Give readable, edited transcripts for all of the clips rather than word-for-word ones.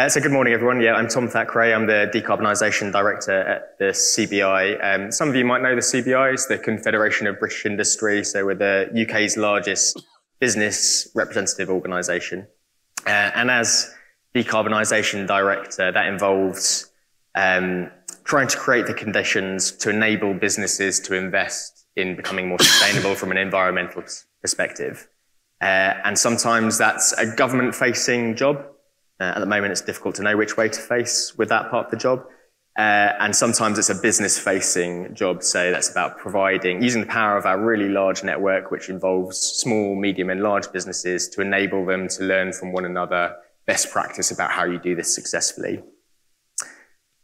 So good morning, everyone. Yeah, I'm Tom Thackray. I'm the Decarbonisation Director at the CBI. Some of you might know the CBI is the Confederation of British Industry. So we're the UK's largest business representative organisation. And as Decarbonisation Director, that involves trying to create the conditions to enable businesses to invest in becoming more sustainable from an environmental perspective. And sometimes that's a government-facing job. At the moment, it's difficult to know which way to face with that part of the job. And sometimes it's a business-facing job. So that's about using the power of our really large network, which involves small, medium, and large businesses to enable them to learn from one another best practice about how you do this successfully.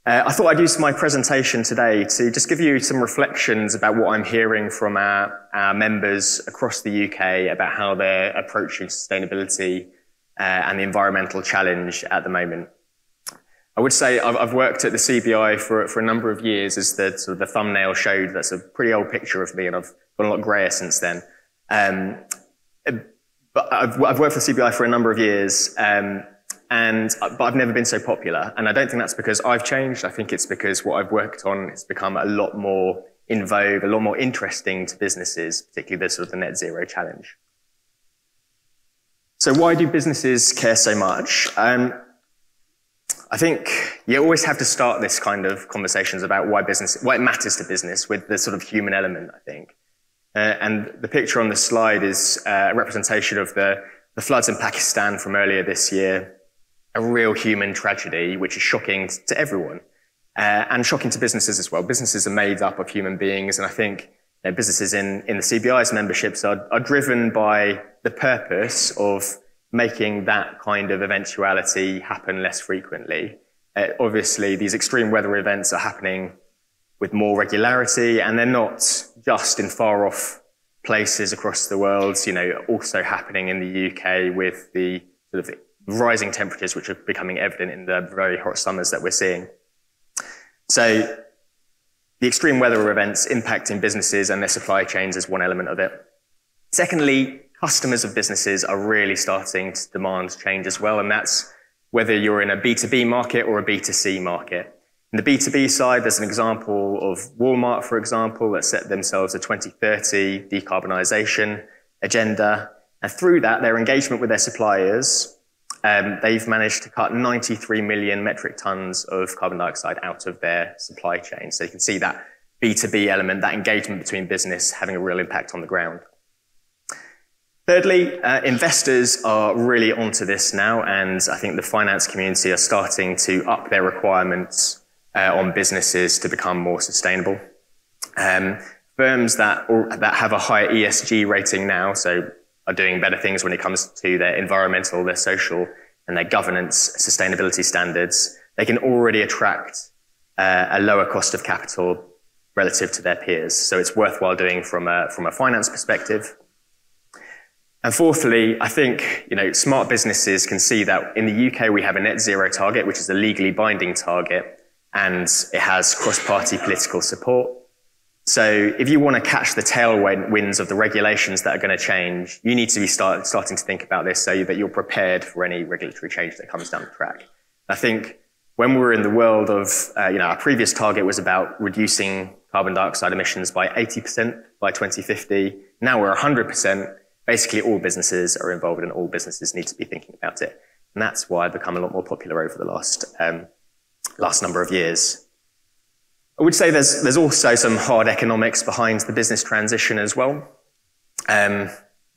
I thought I'd use my presentation today to just give you some reflections about what I'm hearing from our members across the UK about how they're approaching sustainability and the environmental challenge at the moment. I would say I've worked at the CBI for a number of years, as the thumbnail showed. That's a pretty old picture of me, and I've got a lot grayer since then. But I've worked for the CBI for a number of years, but I've never been so popular. And I don't think that's because I've changed. I think it's because what I've worked on has become a lot more in vogue, a lot more interesting to businesses, particularly the net zero challenge. So why do businesses care so much? I think you always have to start this kind of conversations about why it matters to business with the sort of human element, I think. And the picture on the slide is a representation of the floods in Pakistan from earlier this year, a real human tragedy, which is shocking to everyone, and shocking to businesses as well. Businesses are made up of human beings, and I think businesses in the CBI's memberships are driven by the purpose of making that kind of eventuality happen less frequently. Obviously, these extreme weather events are happening with more regularity, and they're not just in far off places across the world, also happening in the UK with the sort of rising temperatures, which are becoming evident in the very hot summers that we're seeing. So the extreme weather events impacting businesses and their supply chains is one element of it. Secondly, customers of businesses are really starting to demand change as well, and that's whether you're in a B2B market or a B2C market. In the B2B side, there's an example of Walmart, for example, that set themselves a 2030 decarbonisation agenda, and through that, their engagement with their suppliers, they've managed to cut 93 million metric tons of carbon dioxide out of their supply chain. So you can see that B2B element, that engagement between business having a real impact on the ground. Thirdly, investors are really onto this now, and I think the finance community are starting to up their requirements on businesses to become more sustainable. Firms that have a higher ESG rating now, so are doing better things when it comes to their environmental, their social, and their governance sustainability standards, they can already attract a lower cost of capital relative to their peers. So it's worthwhile doing from a finance perspective. And fourthly, I think smart businesses can see that in the UK we have a net zero target, which is a legally binding target, and it has cross-party political support. So if you want to catch the tailwinds of the regulations that are going to change, you need to be starting to think about this so that you're prepared for any regulatory change that comes down the track. I think when we're in the world of, our previous target was about reducing carbon dioxide emissions by 80% by 2050. Now we're 100%. Basically, all businesses are involved and all businesses need to be thinking about it. And that's why I've become a lot more popular over the last number of years. I would say there's also some hard economics behind the business transition as well. The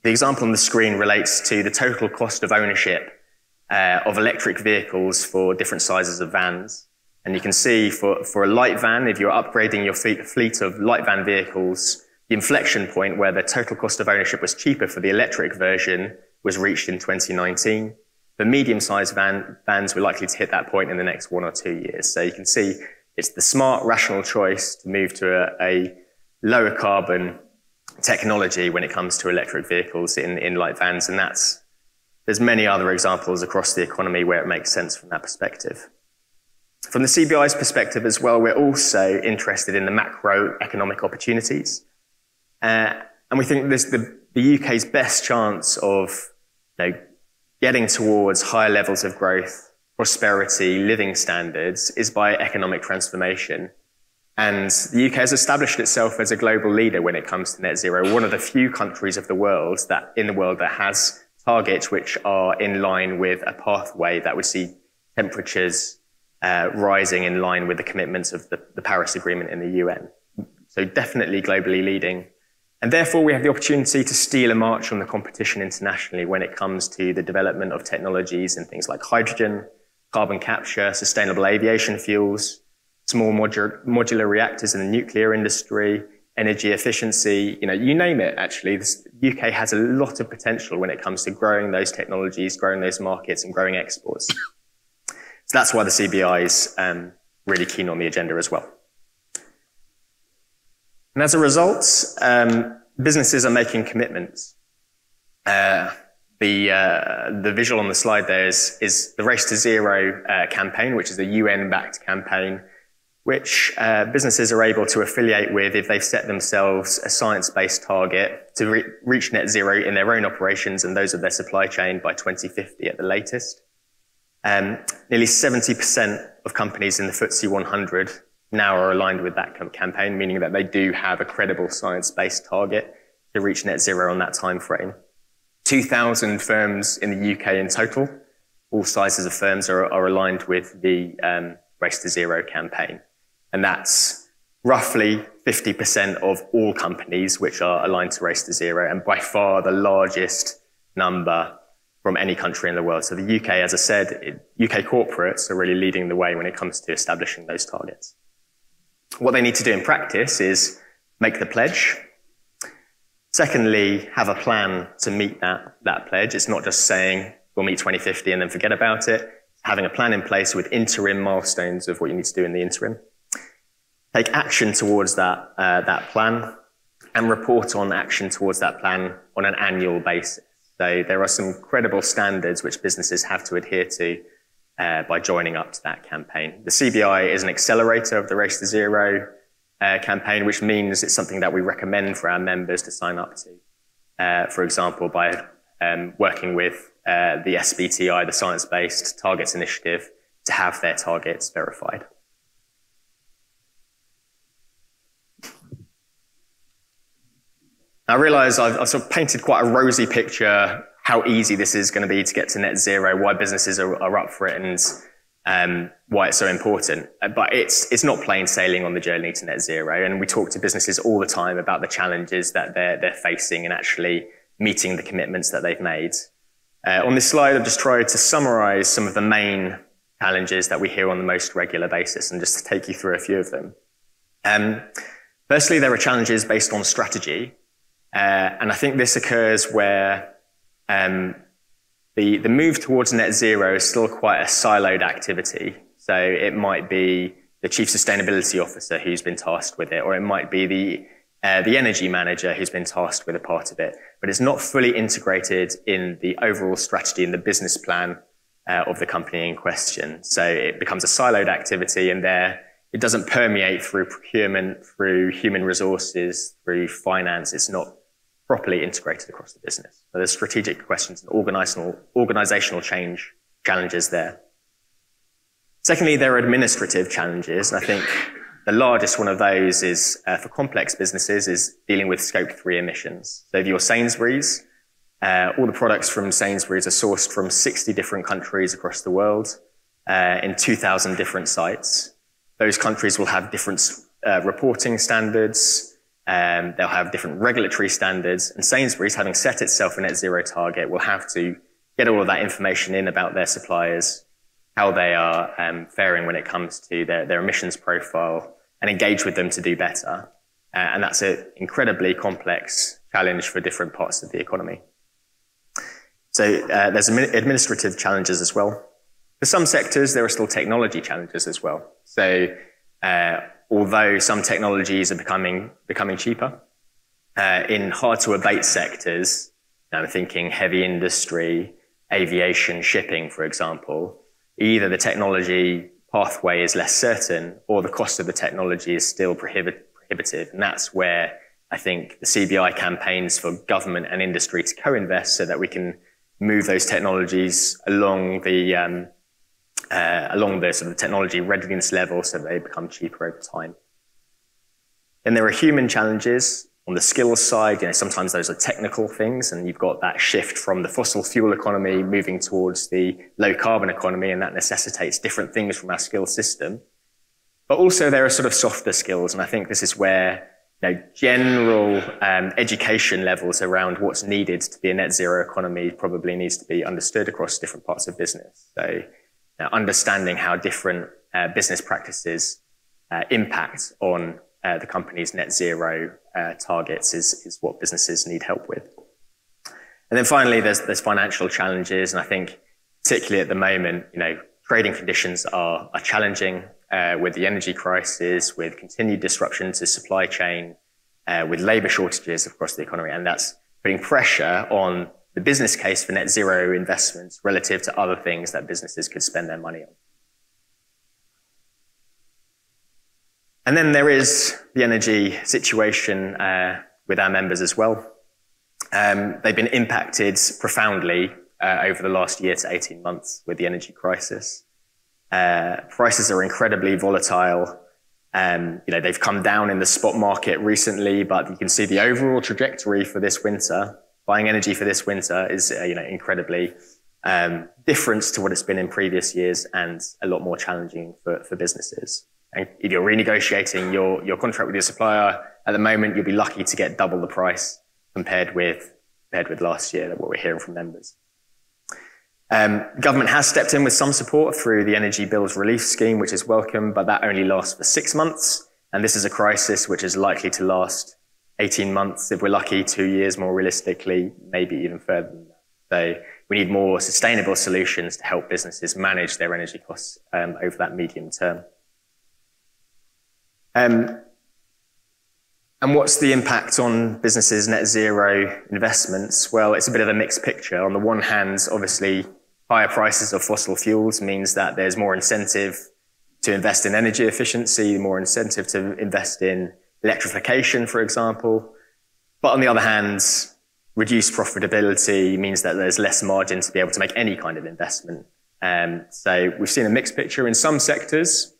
example on the screen relates to the total cost of ownership of electric vehicles for different sizes of vans. And you can see for a light van, if you're upgrading your fleet of light van vehicles, the inflection point where the total cost of ownership was cheaper for the electric version was reached in 2019. The medium-sized vans were likely to hit that point in the next 1 or 2 years. So you can see it's the smart, rational choice to move to a lower carbon technology when it comes to electric vehicles in light vans. And there's many other examples across the economy where it makes sense from that perspective. From the CBI's perspective as well, we're also interested in the macroeconomic opportunities. And we think the UK's best chance of getting towards higher levels of growth prosperity, living standards is by economic transformation. And the UK has established itself as a global leader when it comes to net zero, one of the few countries of the world that has targets which are in line with a pathway that would see temperatures rising in line with the commitments of the Paris Agreement in the UN. So definitely globally leading. And therefore, we have the opportunity to steal a march on the competition internationally when it comes to the development of technologies in things like hydrogen, carbon capture, sustainable aviation fuels, small modular reactors in the nuclear industry, energy efficiency, you name it, actually. The UK has a lot of potential when it comes to growing those technologies, growing those markets, and growing exports. So that's why the CBI is really keen on the agenda as well. And as a result, businesses are making commitments. The visual on the slide there is the Race to Zero campaign, which is a UN-backed campaign, which businesses are able to affiliate with if they've set themselves a science-based target to reach net zero in their own operations and those of their supply chain by 2050 at the latest. Nearly 70% of companies in the FTSE 100 now are aligned with that campaign, meaning that they do have a credible science-based target to reach net zero on that time frame. 2,000 firms in the UK in total, all sizes of firms are aligned with the Race to Zero campaign. And that's roughly 50% of all companies which are aligned to Race to Zero, and by far the largest number from any country in the world. So the UK, as I said, UK corporates are really leading the way when it comes to establishing those targets. What they need to do in practice is make the pledge. Secondly, have a plan to meet that pledge. It's not just saying we'll meet 2050 and then forget about it. Having a plan in place with interim milestones of what you need to do in the interim. Take action towards that plan and report on action towards that plan on an annual basis. So there are some credible standards which businesses have to adhere to by joining up to that campaign. The CBI is an accelerator of the Race to Zero campaign, which means it's something that we recommend for our members to sign up to. For example, by working with the SBTI, the Science Based Targets Initiative, to have their targets verified. I realise I've sort of painted quite a rosy picture how easy this is going to be to get to net zero, why businesses are up for it, and why it's so important. But it's not plain sailing on the journey to net zero. And we talk to businesses all the time about the challenges that they're facing and actually meeting the commitments that they've made. On this slide, I've just tried to summarise some of the main challenges that we hear on the most regular basis, and just to take you through a few of them. Firstly, there are challenges based on strategy. And I think this occurs where the move towards net zero is still quite a siloed activity. So it might be the chief sustainability officer who's been tasked with it, or it might be the energy manager who's been tasked with a part of it. But it's not fully integrated in the overall strategy and the business plan of the company in question. So it becomes a siloed activity, and it doesn't permeate through procurement, through human resources, through finance. It's not properly integrated across the business. So there's strategic questions and organizational change challenges there. Secondly, there are administrative challenges. And I think the largest one of those is, for complex businesses, is dealing with Scope 3 emissions. So if you're Sainsbury's, all the products from Sainsbury's are sourced from 60 different countries across the world, in 2,000 different sites. Those countries will have different reporting standards. They'll have different regulatory standards, and Sainsbury's, having set itself a net zero target, will have to get all of that information in about their suppliers, how they are faring when it comes to their emissions profile, and engage with them to do better. And that's an incredibly complex challenge for different parts of the economy. So there's administrative challenges as well. For some sectors, there are still technology challenges as well. So although some technologies are becoming cheaper, in hard-to-abate sectors, I'm thinking heavy industry, aviation, shipping, for example, either the technology pathway is less certain or the cost of the technology is still prohibitive. And that's where I think the CBI campaigns for government and industry to co-invest so that we can move those technologies along the along the sort of technology readiness level so that they become cheaper over time. Then there are human challenges on the skills side. Sometimes those are technical things, and you've got that shift from the fossil fuel economy moving towards the low carbon economy, and that necessitates different things from our skill system. But also there are sort of softer skills, and I think this is where general education levels around what's needed to be a net zero economy probably needs to be understood across different parts of business. So understanding how different business practices impact on the company's net zero targets is what businesses need help with. And then finally, there's financial challenges, and I think particularly at the moment, trading conditions are challenging with the energy crisis, with continued disruption to supply chain, with labour shortages across the economy, and that's putting pressure on the business case for net zero investments relative to other things that businesses could spend their money on. And then there is the energy situation with our members as well. They've been impacted profoundly over the last year to 18 months with the energy crisis. Prices are incredibly volatile. They've come down in the spot market recently, but you can see the overall trajectory for this winter. Buying energy for this winter is incredibly different to what it's been in previous years, and a lot more challenging for businesses. And if you're renegotiating your contract with your supplier at the moment, you'll be lucky to get double the price compared with last year, what we're hearing from members. The government has stepped in with some support through the Energy Bills Relief Scheme, which is welcome, but that only lasts for 6 months. And this is a crisis which is likely to last 18 months. If we're lucky, 2 years more realistically, maybe even further than that. So we need more sustainable solutions to help businesses manage their energy costs over that medium term. And what's the impact on businesses' net zero investments? Well, it's a bit of a mixed picture. On the one hand, obviously, higher prices of fossil fuels means that there's more incentive to invest in energy efficiency, more incentive to invest in electrification, for example. But on the other hand, reduced profitability means that there's less margin to be able to make any kind of investment. So we've seen a mixed picture in some sectors.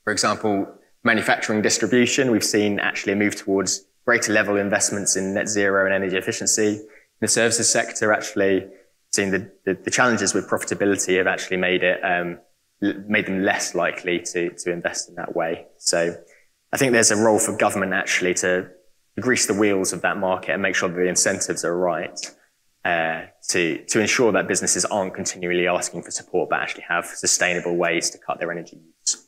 For example, manufacturing distribution, we've seen actually a move towards greater level investments in net zero and energy efficiency. In the services sector, actually, seeing the challenges with profitability have actually made them less likely to invest in that way. So I think there's a role for government actually to grease the wheels of that market and make sure that the incentives are right to ensure that businesses aren't continually asking for support, but actually have sustainable ways to cut their energy use.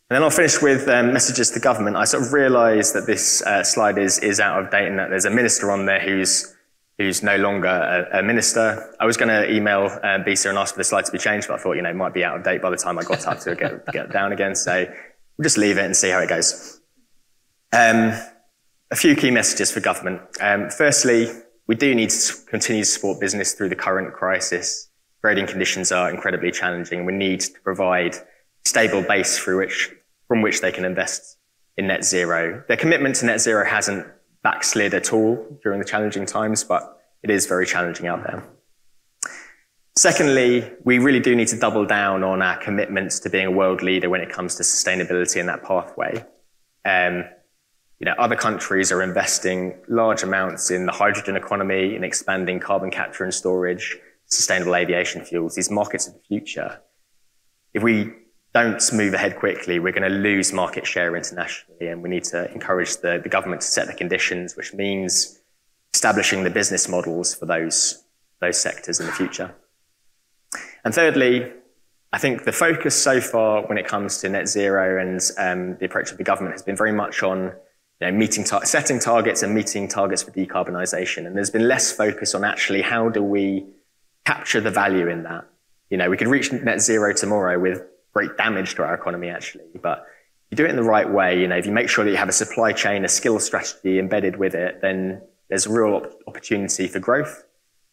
And then I'll finish with messages to government. I sort of realised that this slide is out of date and that there's a minister on there who's no longer a minister. I was going to email BISA and ask for the slide to be changed, but I thought, it might be out of date by the time I got up to get down again. So we'll just leave it and see how it goes. A few key messages for government. Firstly, we do need to continue to support business through the current crisis. Trading conditions are incredibly challenging. We need to provide a stable base from which they can invest in net zero. Their commitment to net zero hasn't backslid at all during the challenging times, but it is very challenging out there. Secondly, we really do need to double down on our commitments to being a world leader when it comes to sustainability and that pathway. Other countries are investing large amounts in the hydrogen economy, in expanding carbon capture and storage, sustainable aviation fuels, these markets of the future. If we don't move ahead quickly, we're going to lose market share internationally, and we need to encourage the government to set the conditions, which means establishing the business models for those sectors in the future. And thirdly, I think the focus so far when it comes to net zero and the approach of the government has been very much on setting targets and meeting targets for decarbonisation. And there's been less focus on actually how do we capture the value in that. We could reach net zero tomorrow with great damage to our economy, actually. But if you do it in the right way, if you make sure that you have a supply chain, a skill strategy embedded with it, then there's a real opportunity for growth.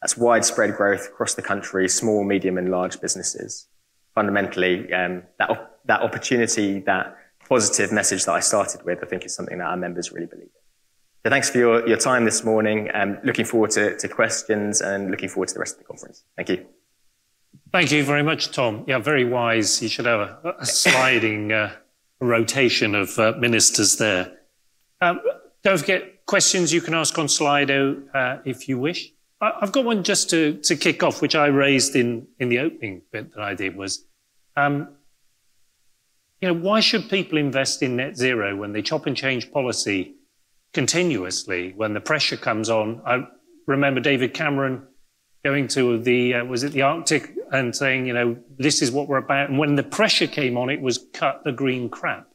That's widespread growth across the country, small, medium, and large businesses. Fundamentally, that opportunity, that positive message that I started with, I think is something that our members really believe in. So thanks for your time this morning. Looking forward to questions and looking forward to the rest of the conference. Thank you. Thank you very much, Tom. Yeah, very wise. You should have a sliding rotation of ministers there. Don't forget, questions you can ask on Slido if you wish. I've got one just to kick off, which I raised in the opening bit that I did was, why should people invest in net zero when they chop and change policy continuously when the pressure comes on? I remember David Cameron going to the Arctic and saying, this is what we're about. And when the pressure came on, it was cut the green crap.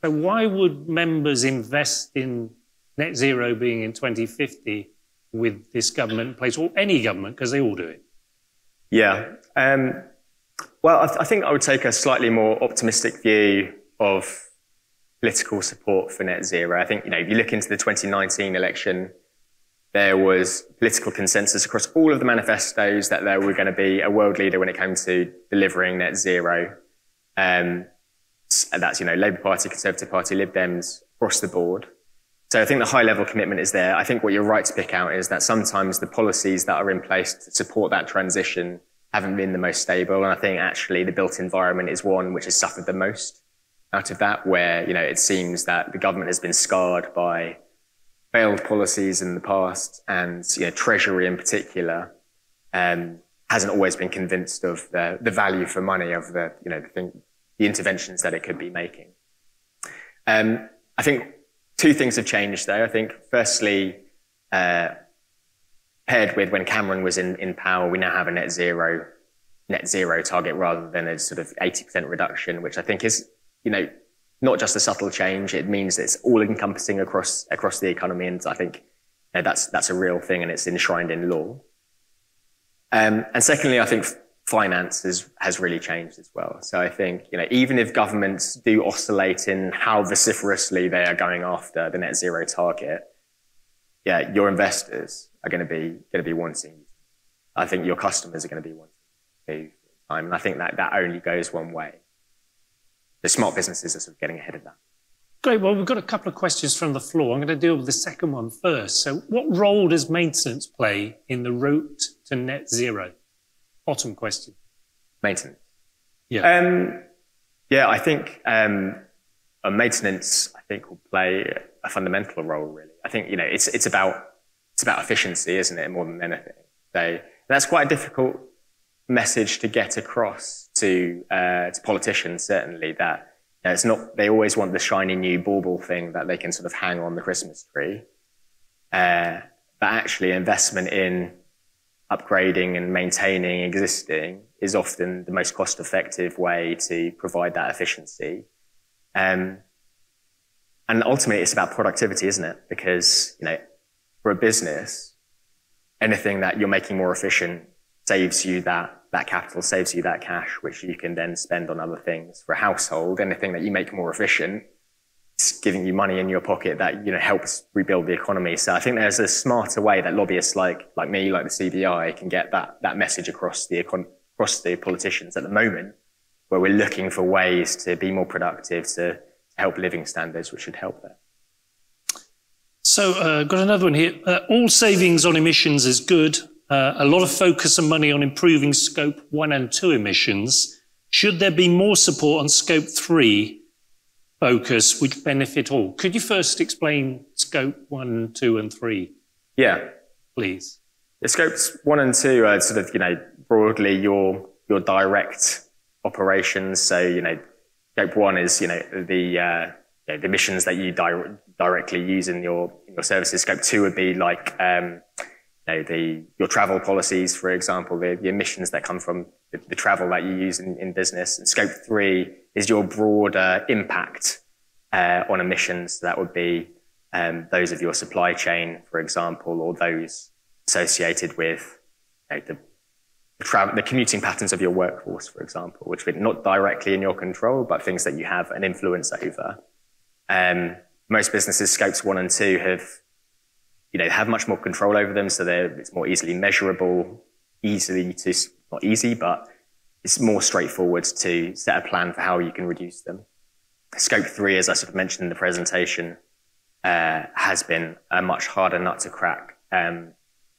So why would members invest in net zero being in 2050 with this government in place, or any government, because they all do it? Yeah. Well, I think I would take a slightly more optimistic view of political support for net zero. I think, if you look into the 2019 election, there was political consensus across all of the manifestos that they were going to be a world leader when it came to delivering net zero. And that's, Labour Party, Conservative Party, Lib Dems, across the board. So I think the high level commitment is there. I think what you're right to pick out is that sometimes the policies that are in place to support that transition haven't been the most stable. And I think actually the built environment is one which has suffered the most out of that, where, it seems that the government has been scarred by failed policies in the past, and, Treasury in particular, hasn't always been convinced of the value for money of the interventions that it could be making. I think two things have changed though. I think firstly, paired with when Cameron was in power, we now have a net zero target rather than a sort of 80% reduction, which I think is, not just a subtle change. It means it's all encompassing across the economy. And I think that's a real thing, and it's enshrined in law. And secondly, I think finance has really changed as well. So I think, even if governments do oscillate in how vociferously they are going after the net zero target, your investors are going to be wanting. I think your customers are going to be wanting to. And I think that only goes one way. The smart businesses are sort of getting ahead of that. Great. Well, we've got a couple of questions from the floor. I'm going to deal with the second one first. So what role does maintenance play in the route to net zero? Bottom question. Maintenance. Yeah. I think maintenance, I think, will play a fundamental role, really. I think, it's about efficiency, isn't it, more than anything? So that's quite a difficult message to get across to politicians, certainly, that it's not, they always want the shiny new bauble thing that they can sort of hang on the Christmas tree. But actually investment in upgrading and maintaining existing is often the most cost-effective way to provide that efficiency. And ultimately it's about productivity, isn't it? Because, for a business, anything that you're making more efficient saves you that capital, saves you that cash, which you can then spend on other things. For a household, anything that you make more efficient, it's giving you money in your pocket that, helps rebuild the economy. So I think there's a smarter way that lobbyists like me, like the CBI, can get that message across the politicians at the moment, where we're looking for ways to be more productive, to help living standards, which should help there. So got another one here. All savings on emissions is good. A lot of focus and money on improving scope 1 and 2 emissions. Should there be more support on scope 3 focus, which benefit all? Could you first explain scope 1, 2 and 3? Yeah. Please. The scopes 1 and 2 are sort of, broadly your direct operations. So, scope 1 is, the emissions that you directly use in your services. Scope 2 would be like, your travel policies, for example, the emissions that come from the travel that you use in business. And scope 3 is your broader impact on emissions. That would be those of your supply chain, for example, or those associated with the commuting patterns of your workforce, for example, which are not directly in your control, but things that you have an influence over. Most businesses, scopes 1 and 2 have much more control over them, so it's more easily measurable, not easy, but it's more straightforward to set a plan for how you can reduce them. Scope 3, as I sort of mentioned in the presentation, has been a much harder nut to crack,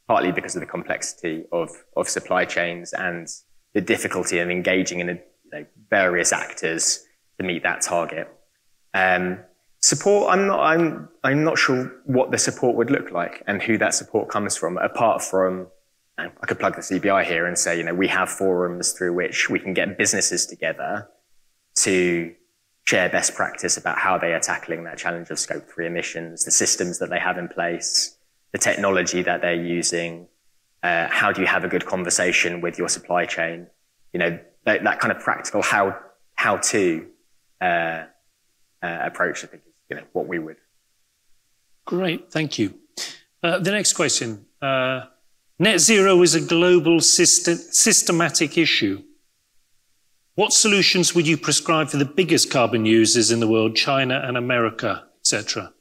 partly because of the complexity of supply chains and the difficulty of engaging in various actors to meet that target. Support, I'm not sure what the support would look like and who that support comes from, apart from, I could plug the CBI here and say, we have forums through which we can get businesses together to share best practice about how they are tackling that challenge of Scope 3 emissions, the systems that they have in place, the technology that they're using, how do you have a good conversation with your supply chain, that kind of practical how-to approach, I think, is what we would. Great, thank you. The next question. Net zero is a global systematic issue. What solutions would you prescribe for the biggest carbon users in the world, China and America, etc.?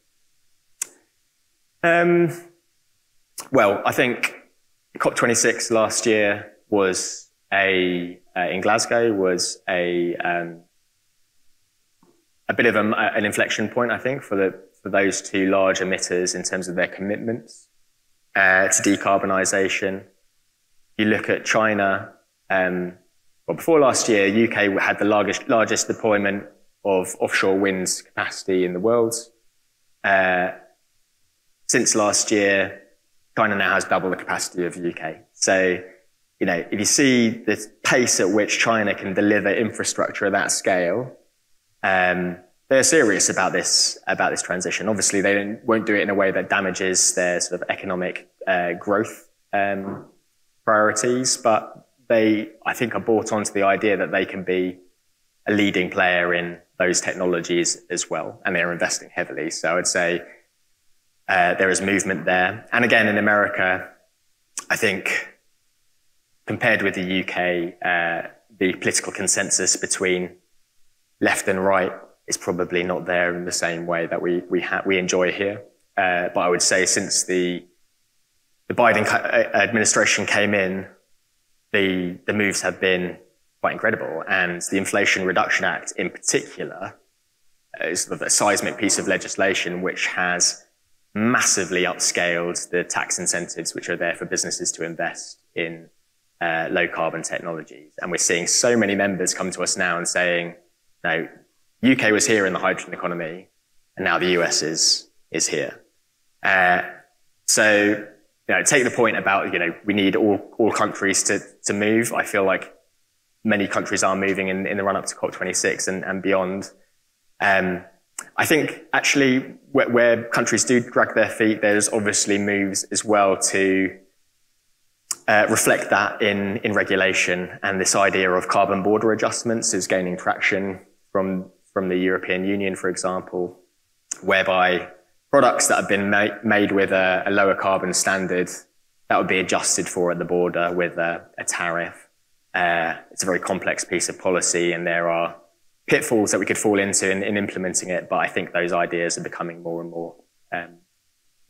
Well, I think COP26 last year was in Glasgow was a bit of an inflection point, I think, for those two large emitters in terms of their commitments to decarbonisation. You look at China, well, before last year, UK had the largest deployment of offshore wind capacity in the world. Since last year, China now has double the capacity of the UK. So, if you see the pace at which China can deliver infrastructure at that scale, they're serious about this transition. Obviously, they won't do it in a way that damages their sort of economic growth priorities, but they, I think, are bought onto the idea that they can be a leading player in those technologies as well, and they're investing heavily. So I would say there is movement there. And again, in America, I think, compared with the UK, the political consensus between left and right is probably not there in the same way that we enjoy here. But I would say since the Biden administration came in, the moves have been quite incredible. And the Inflation Reduction Act in particular is sort of a seismic piece of legislation which has massively upscaled the tax incentives which are there for businesses to invest in low carbon technologies. And we're seeing so many members come to us now and saying, no, UK was here in the hydrogen economy, and now the US is here. So, take the point about, we need all countries to move. I feel like many countries are moving in the run up to COP26 and beyond. I think actually where countries do drag their feet, there's obviously moves as well to reflect that in regulation, and this idea of carbon border adjustments is gaining traction from the European Union, for example, whereby products that have been made with a lower carbon standard, that would be adjusted for at the border with a tariff. It's a very complex piece of policy, and there are pitfalls that we could fall into in implementing it, but I think those ideas are becoming more and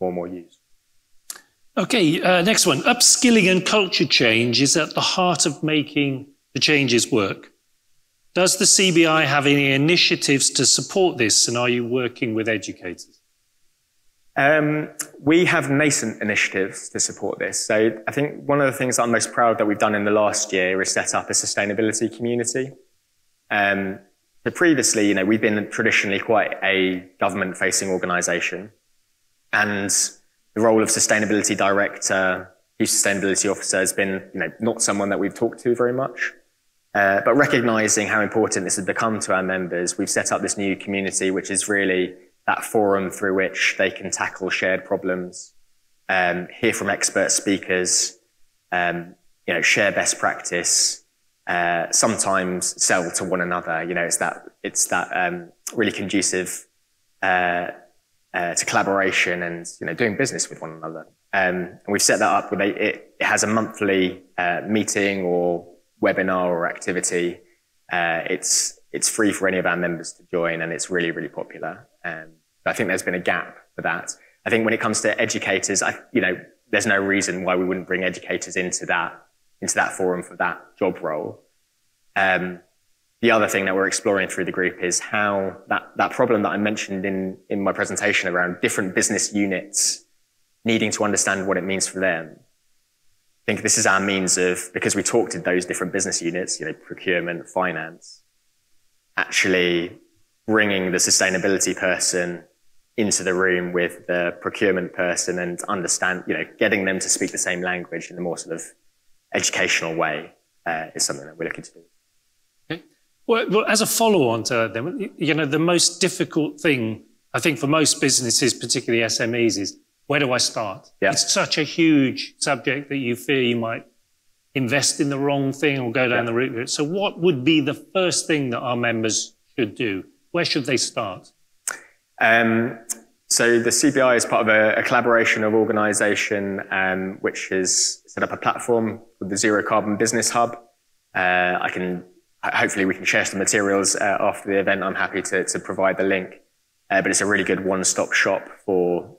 more used. Okay, next one. Upskilling and culture change is at the heart of making the changes work. Does the CBI have any initiatives to support this, and are you working with educators? We have nascent initiatives to support this. So I think one of the things I'm most proud that we've done in the last year is set up a sustainability community. So previously, we've been traditionally quite a government-facing organisation, and the role of sustainability director, chief sustainability officer has been, not someone that we've talked to very much. But recognising how important this has become to our members, we've set up this new community, which is really that forum through which they can tackle shared problems, hear from expert speakers, share best practice, sometimes sell to one another. It's that really conducive to collaboration and doing business with one another. And we've set that up with it has a monthly meeting or webinar or activity. It's free for any of our members to join, and it's really, really popular. I think there's been a gap for that. I think when it comes to educators, there's no reason why we wouldn't bring educators into that forum for that job role. The other thing that we're exploring through the group is how that problem that I mentioned in my presentation around different business units needing to understand what it means for them. think this is our means of, because we talked to those different business units, procurement, finance, actually bringing the sustainability person into the room with the procurement person and understand, getting them to speak the same language in a more sort of educational way is something that we're looking to do. Okay. Well, as a follow-on to that, then, the most difficult thing, I think, for most businesses, particularly SMEs, is where do I start? Yeah. It's such a huge subject that you fear you might invest in the wrong thing or go down the route. So what would be the first thing that our members should do? Where should they start? So the CBI is part of a collaboration of organisation which has set up a platform called the Zero Carbon Business Hub. Hopefully we can share some materials after the event. I'm happy to provide the link. But it's a really good one-stop shop for,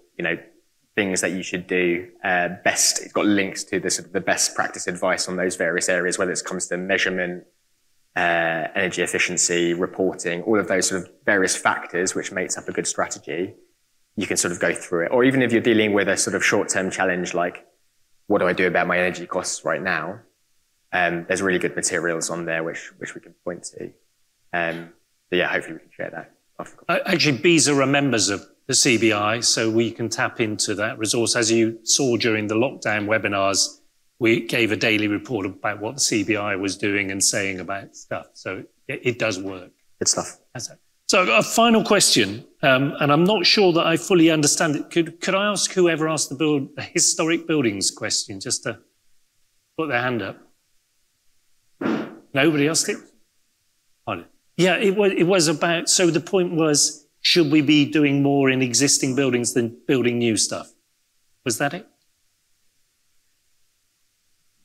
things that you should do best. It's got links to the best practice advice on those various areas, whether it comes to measurement, energy efficiency, reporting, all of those sort of various factors which makes up a good strategy. You can sort of go through it. Or even if you're dealing with a sort of short-term challenge, like what do I do about my energy costs right now? There's really good materials on there which we can point to. But yeah, hopefully we can share that. Actually, BESA are members of the CBI, so we can tap into that resource. As you saw during the lockdown webinars, we gave a daily report about what the CBI was doing and saying about stuff. So it does work. Good stuff. So a final question, and I'm not sure that I fully understand it. Could I ask whoever asked the historic buildings question just to put their hand up? Nobody asked it? Pardon. Yeah, it was about, so the point was, should we be doing more in existing buildings than building new stuff? Was that it?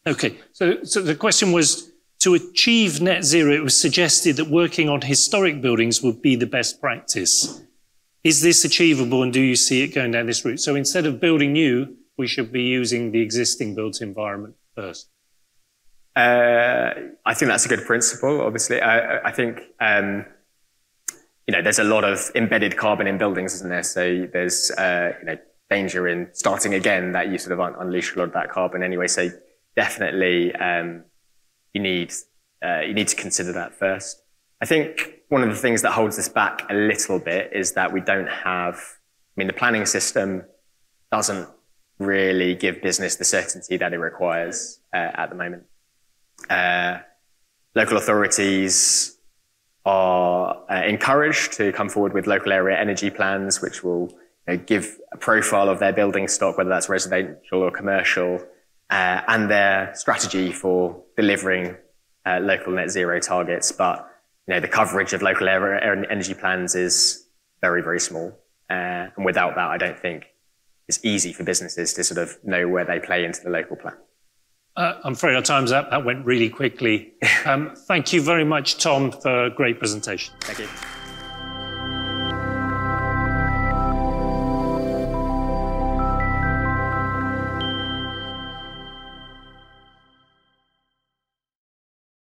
Okay, so the question was, to achieve net zero, it was suggested that working on historic buildings would be the best practice. Is this achievable, and do you see it going down this route? So instead of building new, we should be using the existing built environment first. I think that's a good principle, obviously. I think, there's a lot of embedded carbon in buildings, isn't there? So there's, danger in starting again that you sort of unleash a lot of that carbon anyway. So definitely, you need to consider that first. I think one of the things that holds us back a little bit is that we don't have, the planning system doesn't really give business the certainty that it requires at the moment. Local authorities are encouraged to come forward with local area energy plans, which will give a profile of their building stock, whether that's residential or commercial, and their strategy for delivering local net zero targets. But the coverage of local area energy plans is very, very small. And without that, I don't think it's easy for businesses to sort of know where they play into the local plan. I'm afraid our time's up. That went really quickly. Thank you very much, Tom, for a great presentation. Thank you.